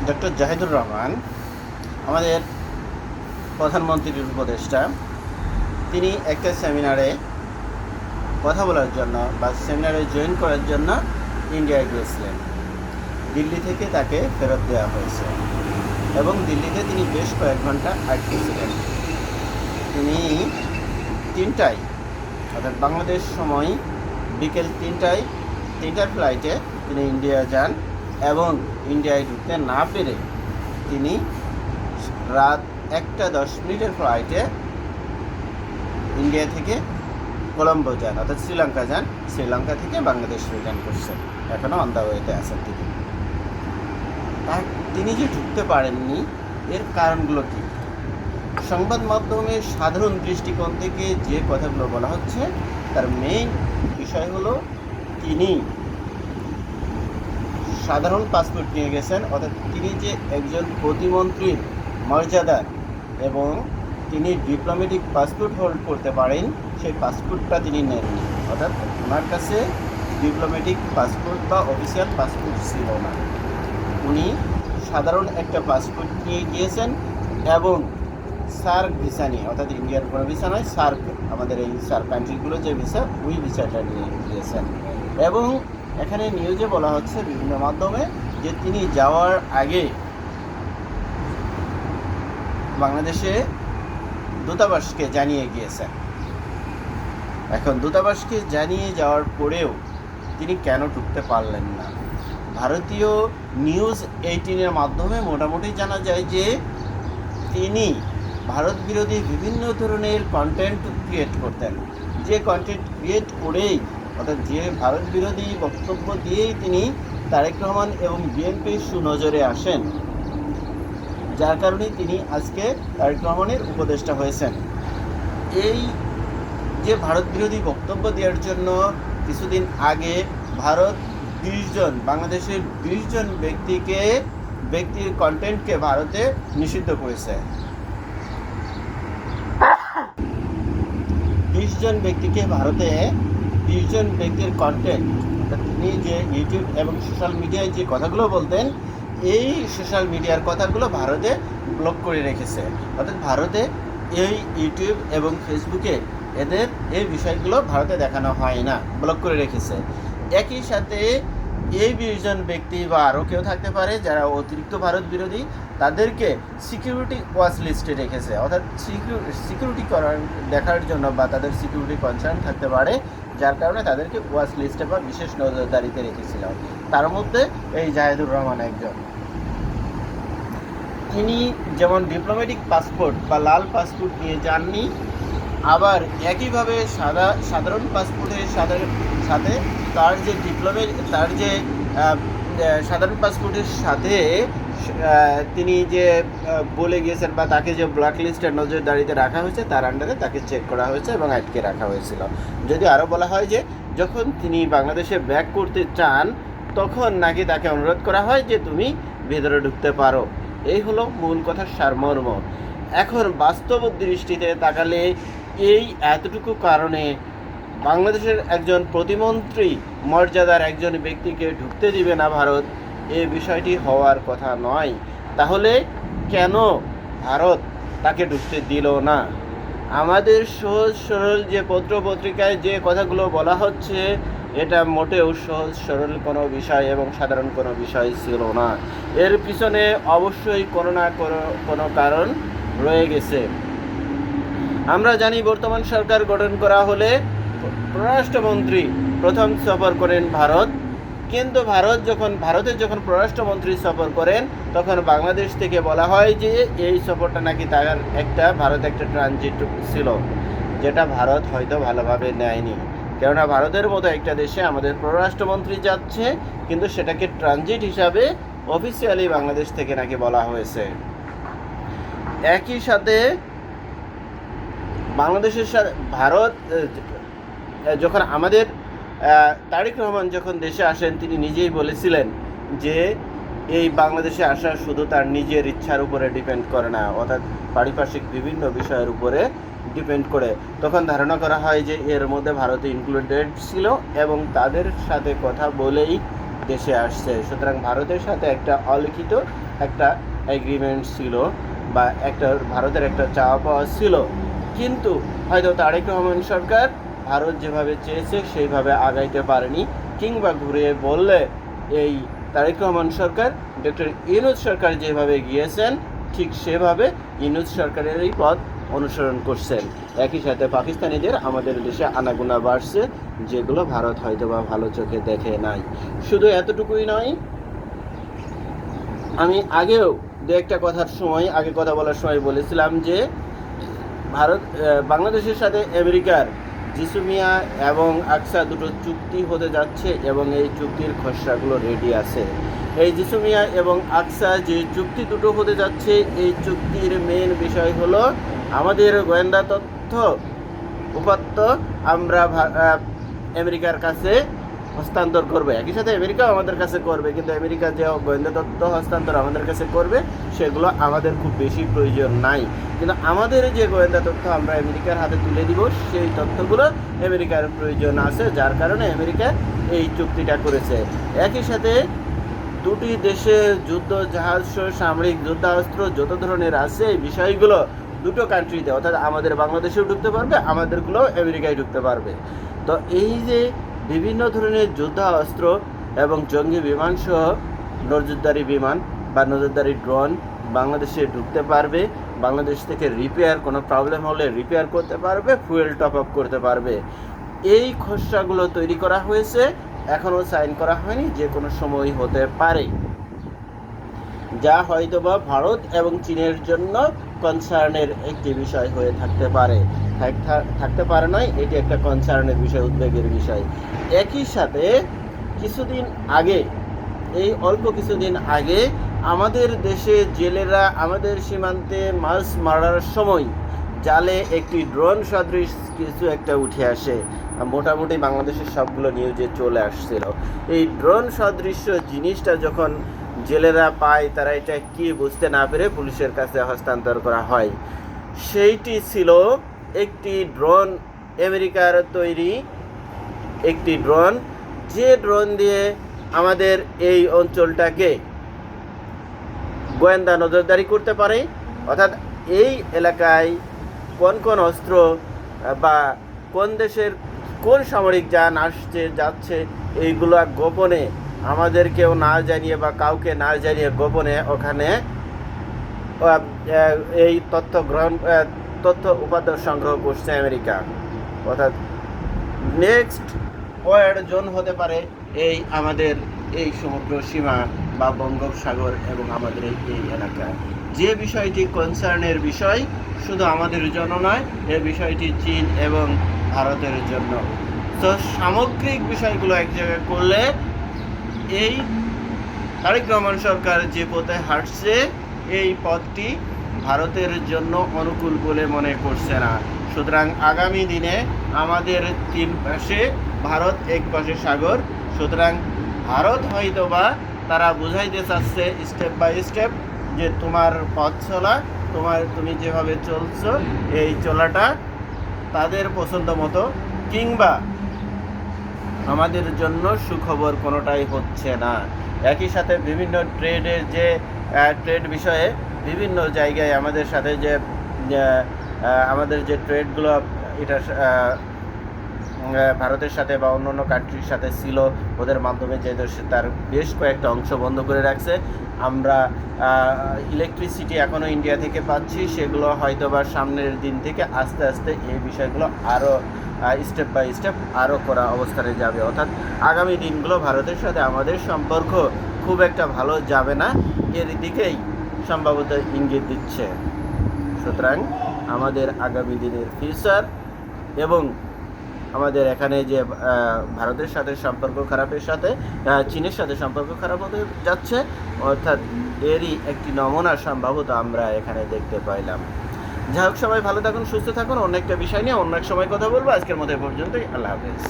Doctor Zahidur Rahman আমাদের প্রধানমন্ত্রীর উপদেষ্টা। তিনি একটা সেমিনারে কথা বলার জন্য বা সেমিনারে জয়েন করার জন্য ইন্ডিয়ায় গিয়েছিলেন। দিল্লি থেকে তাকে ফেরত দেওয়া হয়েছে এবং দিল্লিতে তিনি বেশ কয়েক ঘন্টা আটকে ছিলেন। তিনি 3টায় অর্থাৎ বাংলাদেশ সময় বিকেল 3টার ফ্লাইটে তিনি ইন্ডিয়া যান এবং ইন্ডিয়ায় ঢুকতে না পেরে তিনি রাত 1:10 ফ্লাইটে ইন্ডিয়া থেকে কলম্বো যান, অর্থাৎ শ্রীলঙ্কা যান। শ্রীলঙ্কা থেকে বাংলাদেশ রিটার্ন করছেন, এখনও অন দ্য ওয়েতে আছেন তিনি। তিনি যে ঢুকতে পারেননি এর কারণগুলো কী? সংবাদ মাধ্যমে সাধারণ দৃষ্টিকোণ থেকে যে কথাগুলো বলা হচ্ছে তার মেইন বিষয় হলো তিনি সাধারণ পাসপোর্ট নিয়ে গেছেন, অর্থাৎ তিনি যে একজন প্রতিমন্ত্রীর মর্যাদার এবং তিনি ডিপ্লোম্যাটিক পাসপোর্ট হোল্ড করতে পারেন সেই পাসপোর্টটা তিনি নেননি। অর্থাৎ ওনার কাছে ডিপ্লোম্যাটিক পাসপোর্ট বা অফিসিয়াল পাসপোর্ট ছিল না। উনি সাধারণ একটা পাসপোর্ট নিয়ে গিয়েছেন এবং সার্ক ভিসা নিয়ে, অর্থাৎ ইন্ডিয়ার কোনো ভিসা নয়, সার্ক আমাদের এই সার্ক কান্ট্রিগুলো যে ভিসা ওই ভিসাটা নিয়ে গিয়েছেন। এবং এখানে নিউজে বলা হচ্ছে বিভিন্ন মাধ্যমে যে তিনি যাওয়ার আগে বাংলাদেশে দূতাবাসকে জানিয়ে গিয়েছেন। এখন দূতাবাসকে জানিয়ে যাওয়ার পরেও তিনি কেন ঢুকতে পারলেন না? ভারতীয় নিউজ 18-এর মাধ্যমে মোটামুটি জানা যায় যে তিনি ভারত বিরোধী বিভিন্ন ধরনের কন্টেন্ট ক্রিয়েট করতেন। যে কন্টেন্ট ক্রিয়েট করেই, অর্থাৎ যে ভারত বিরোধী বক্তব্য দিয়েই তিনি তারেক রহমান এবং বিএনপির সুনজরে আসেন, যার কারণে তিনি আজকে তারেক রহমানের উপদেষ্টা হয়েছেন। এই যে ভারত বিরোধী বক্তব্য দেওয়ার জন্য কিছুদিন আগে ভারত 20 জন, বাংলাদেশের 20 জন ব্যক্তির কন্টেন্টকে ভারতে নিষিদ্ধ করেছে। 20 জন ব্যক্তিকে ভারতে 20 জন ব্যক্তির কন্টেন্ট, তিনি যে ইউটিউব এবং সোশ্যাল মিডিয়ায় যে কথাগুলো বলতেন এই সোশ্যাল মিডিয়ার কথাগুলো ভারতে ব্লক করে রেখেছে। অর্থাৎ ভারতে এই ইউটিউব এবং ফেসবুকে এদের এই বিষয়গুলো ভারতে দেখানো হয় না, ব্লক করে রেখেছে। একই সাথে এই 20 জন ব্যক্তি বা আরও কেউ থাকতে পারে যারা অতিরিক্ত ভারত বিরোধী, তাদেরকে সিকিউরিটি ওয়াচ লিস্টে রেখেছে। অর্থাৎ সিকিউরিটি দেখার জন্য বা তাদের সিকিউরিটি কনসার্ন থাকতে পারে, যার কারণে তাদেরকে ওয়াচ লিস্টে বা বিশেষ নজরদারিতে রেখেছিল। তার মধ্যে এই জাহিদুর রহমান একজন। তিনি যেমন ডিপ্লোম্যাটিক পাসপোর্ট বা লাল পাসপোর্ট নিয়ে যাননি, আবার একইভাবে সাধারণ পাসপোর্টের সাথে তার যে সাধারণ পাসপোর্টের সাথে তিনি যে বলে গিয়েছেন বা তাকে যে ব্ল্যাক লিস্টের নজরদারিতে রাখা হয়েছে তার আন্ডারে তাকে চেক করা হয়েছে এবং আটকে রাখা হয়েছিল। যদি আরও বলা হয় যে যখন তিনি বাংলাদেশে ব্যাক করতে চান তখন নাকি তাকে অনুরোধ করা হয় যে তুমি ভেতরে ঢুকতে পারো। এই হলো মূল কথার সারমর্ম। এখন বাস্তব দৃষ্টিতে তাকালে এই এতটুকু কারণে বাংলাদেশের একজন প্রতিমন্ত্রী মর্যাদার একজন ব্যক্তিকে ঢুকতে দিবে না ভারত, এই বিষয়টি হওয়ার কথা নয়। তাহলে কেন ভারত তাকে ঢুকতে দিল না? আমাদের সহজ সরল যে পত্রিকায় যে কথাগুলো বলা হচ্ছে এটা মোটেও সহজ সরল কোনো বিষয় এবং সাধারণ কোনো বিষয় ছিল না। এর পিছনে অবশ্যই কোনো না কোনো কারণ রয়ে গেছে। আমরা জানি বর্তমান সরকার গঠন করা হলে পররাষ্ট্রমন্ত্রী প্রথম সফর করেন ভারত, কিন্তু ভারতের যখন পররাষ্ট্রমন্ত্রী সফর করেন তখন বাংলাদেশ থেকে বলা হয় যে এই সফরটা নাকি ভারত একটা ট্রানজিট ছিল, যেটা ভারত হয়তো ভালোভাবে নেয়নি। কেননা ভারতের মতো একটা দেশে আমাদের পররাষ্ট্রমন্ত্রী যাচ্ছে, কিন্তু সেটাকে ট্রানজিট হিসাবে অফিসিয়ালি বাংলাদেশ থেকে নাকি বলা হয়েছে। একই সাথে বাংলাদেশের সাথে ভারত যখন আমাদের তারেক রহমান যখন দেশে আসেন তিনি নিজেই বলেছিলেন যে এই বাংলাদেশে আসা শুধু তার নিজের ইচ্ছার উপরে ডিপেন্ড করে না, অর্থাৎ পারিপার্শ্বিক বিভিন্ন বিষয়ের উপরে ডিপেন্ড করে। তখন ধারণা করা হয় যে এর মধ্যে ভারত ইনক্লুডেড ছিল এবং তাদের সাথে কথা বলেই দেশে আসছে। সুতরাং ভারতের সাথে একটা অলিখিত একটা এগ্রিমেন্ট ছিল বা একটা ভারতের একটা চাওয়া পাওয়া ছিল, কিন্তু হয়তো তারেক রহমান সরকার ভারত যেভাবে চেয়েছে সেইভাবে আগাইতে পারেনি, কিংবা ঘুরিয়ে বললে এই তারেক রহমান সরকার ডক্টর ইউনূস সরকার যেভাবে গিয়েছেন ঠিক সেভাবে ইউনূস সরকারেরই পথ অনুসরণ করছেন। একই সাথে পাকিস্তানিদের আমাদের দেশে আনাগোনা বাড়ছে, যেগুলো ভারত হয়তো বা ভালো চোখে দেখে নাই। শুধু এতটুকুই নয়, আমি আগেও দু একটা কথা বলার সময় বলেছিলাম যে বাংলাদেশের সাথে আমেরিকার জিসুমিয়া এবং আকসা দুটো চুক্তি হতে যাচ্ছে এবং এই চুক্তির খসড়াগুলো রেডি আছে। এই জিসুমিয়া এবং আকসা যে চুক্তি দুটো হতে যাচ্ছে, এই চুক্তির মেন বিষয় হলো আমাদের গোয়েন্দা তথ্য উপাত্ত আমরা আমেরিকার কাছে হস্তান্তর করবে। একই সাথে আমেরিকাও আমাদের কাছে করবে, কিন্তু আমেরিকা যে গোয়েন্দা তথ্য হস্তান্তর আমাদের কাছে করবে সেগুলো আমাদের খুব বেশি প্রয়োজন নাই, কিন্তু আমাদের যে গোয়েন্দা তথ্য আমরা আমেরিকার হাতে তুলে দিব সেই তথ্যগুলো আমেরিকার প্রয়োজন আছে, যার কারণে আমেরিকা এই চুক্তিটা করেছে। একই সাথে দুটি দেশে যুদ্ধ জাহাজ সামরিক যুদ্ধাস্ত্র যত ধরনের আছে এই বিষয়গুলো দুটো কান্ট্রিতে, অর্থাৎ আমাদের বাংলাদেশেও ঢুকতে পারবে, আমাদেরগুলো আমেরিকায় ঢুকতে পারবে। তো এই যে বিভিন্ন ধরনের যুদ্ধাস্ত্র এবং জঙ্গি বিমান সহ নজরদারি বিমান বা নজরদারি ড্রোন বাংলাদেশে ঢুকতে পারবে, বাংলাদেশ থেকে কোনো প্রবলেম হলে রিপেয়ার করতে পারবে, ফুয়েল টপ আপ করতে পারবে। এই খসড়াগুলো তৈরি করা হয়েছে, এখনও সাইন করা হয়নি, যে কোনো সময় হতে পারে, যা হয়তোবা ভারত এবং চীনের জন্য কনসার্নের একটি বিষয় হয়ে থাকতে পারে নয়, এটি একটা কনসার্নের বিষয়, উদ্বেগের বিষয়। একই সাথে অল্প কিছুদিন আগে আমাদের দেশে জেলেরা আমাদের সীমান্তে মাছ মারার সময় জালে একটি ড্রোন সদৃশ কিছু একটা উঠে আসে, মোটামুটি বাংলাদেশের সবগুলো নিউজে চলে আসছিল। এই ড্রোন সদৃশ্য জিনিসটা যখন জেলেরা পায়, তারা এটা কি বুঝতে না পেরে পুলিশের কাছে হস্তান্তর করা হয়। সেইটি ছিল একটি ড্রোন, আমেরিকার তৈরি একটি ড্রোন, যে ড্রোন দিয়ে আমাদের এই অঞ্চলটাকে গোয়েন্দা নজরদারি করতে পারে, অর্থাৎ এই এলাকায় কোন কোন অস্ত্র বা কোন দেশের কোন সামরিক যান যাচ্ছে এইগুলো গোপনে আমাদেরকেও না জানিয়ে বা কাউকে না জানিয়ে গোপনে ওখানে এই তথ্য উপাত্ত সংগ্রহ করছে আমেরিকা। অর্থাৎ নেক্সট ওয়ার জোন হতে পারে আমাদের এই সমুদ্র সীমা বা বঙ্গোপসাগর এবং আমাদের এই এলাকা। যে বিষয়টি কনসার্নের বিষয় শুধু আমাদের জন্য নয়, এই বিষয়টি চীন এবং ভারতের জন্য। তো সামগ্রিক বিষয়গুলো এক জায়গায় করলে এই তারেক রহমান সরকার যে পথে হাঁটছে এই পথটি ভারতের জন্য অনুকূল বলে মনে করছে না। সুতরাং আগামী দিনে আমাদের তিন পাশে ভারত, এক পাশে সাগর। সুতরাং ভারত হয়তোবা তারা বুঝাইতে চাচ্ছে স্টেপ বাই স্টেপ যে তোমার পথ চলা, তুমি যেভাবে চলছো এই চলাটা তাদের পছন্দ মতো, কিংবা আমাদের জন্য সুখবর কোনোটাই হচ্ছে না। একই সাথে বিভিন্ন ট্রেড বিষয়ে বিভিন্ন জায়গায় আমাদের সাথে আমাদের যে ট্রেডগুলো এটা ভারতের সাথে বা অন্য অন্য কান্ট্রির সাথে ছিল, ওদের মাধ্যমে যে তার বেশ কয়েকটা অংশ বন্ধ করে রাখছে। আমরা ইলেকট্রিসিটি এখনও ইন্ডিয়া থেকে পাচ্ছি, সেগুলো হয়তো বা সামনের দিন থেকে আস্তে আস্তে এই বিষয়গুলো আরও স্টেপ বাই স্টেপ আরও করা অবস্থানে যাবে। অর্থাৎ আগামী দিনগুলো ভারতের সাথে আমাদের সম্পর্ক খুব একটা ভালো যাবে না, এর দিকেই সম্ভবত ইঙ্গিত দিচ্ছে। সুতরাং আমাদের আগামী দিনের ফিউচার এবং আমাদের এখানে যে ভারতের সাথে সম্পর্ক খারাপের সাথে চীনের সাথে সম্পর্ক খারাপ হতে যাচ্ছে, অর্থাৎ এরই একটি নমুনা সম্ভবত আমরা এখানে দেখতে পাইলাম। যাই হোক, সবাই ভালো থাকুন, সুস্থ থাকুন। অন্য একটা বিষয় নিয়ে অন্য এক সময় কথা বলবো। আজকের মতো পর্যন্তই। আল্লাহ হাফেজ।